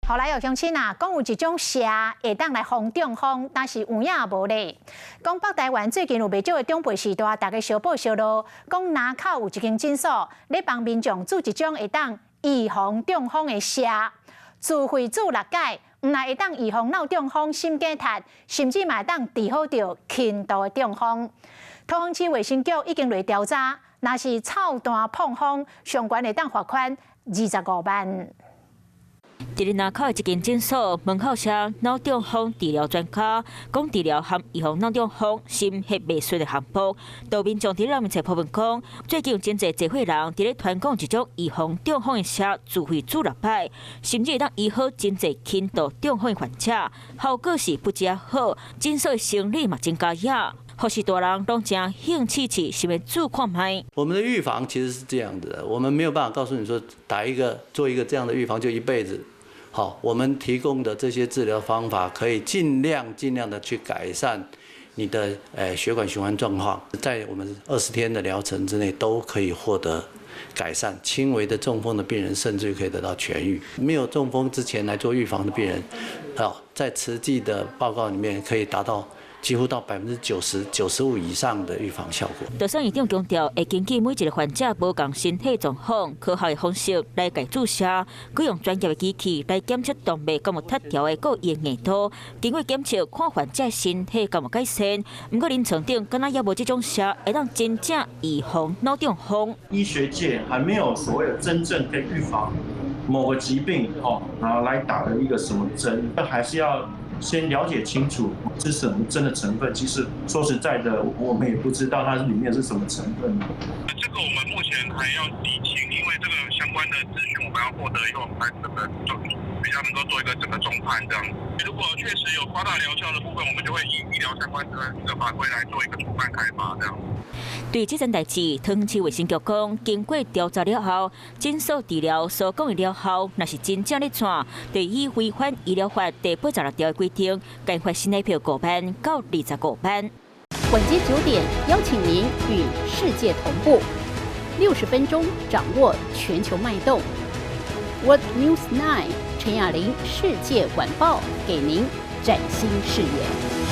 后来有乡亲啊，讲有一种蛇会当来防中风，但是有影无咧。讲北台湾最近有袂少的长辈时代，大家相报相落，讲南口有一间诊所，咧帮民众做一种会当预防中风的蛇，自费做6解，唔但会当预防脑中风、心肌塌，甚至嘛会当治好着轻度的中风。桃园市卫生局已经来调查，若是臭弹碰风，上悬会当罚款25万。伫咧南口的一间诊所门口写脑中风治疗专家，讲治疗含预防脑中风、心血未遂的项目。道民众伫咧面册批文讲，最近有真侪社会人伫咧传讲一种预防中风的车，自费煮6摆，甚至会当医好真侪轻度中风的患者，效果是不只好，诊所的生意嘛真加热。或是大人拢真兴趣是要做看卖。我们的预防其实是这样的，我们没有办法告诉你说做一个这样的预防就一辈子。好，我们提供的这些治疗方法可以尽量的去改善你的血管循环状况，在我们20天的疗程之内都可以获得改善。轻微的中风的病人甚至可以得到痊愈。没有中风之前来做预防的病人，在实际的报告里面可以达到几乎到90%、95%以上的预防效果。就算院长强调，会根据每一个患者无同身体状况、科学的方式来给注射，佮用专业的机器来检测动脉敢有塌条的，佮伊的硬度，经过检测看患者身体敢有改善。不过临床顶敢若也无这种蛇会让真正预防脑中风。医学界还没有所谓的真正可以预防某个疾病然后来打的一个什么针，还是要先了解清楚是什么针的成分。其实说实在的，我们也不知道它里面是什么成分。这个我们目前还要理清，因为这个相关的资讯我们要获得以后，我们才整个比较能够做一个整个中判这样。如果确实有夸大疗效的部分，我们就会以医疗相关的法规来做一个初判开罚这样。对这件代志，桃园市卫生局讲，经过调查了后，诊所治疗所讲的疗效，若是真正咧怎，对以违反医疗法第86条的规定，该罚新台币5万到25万。晚间9点，邀请您与世界同步，60分钟掌握全球脉动。What News 9，陈雅玲世界晚报给您崭新视野。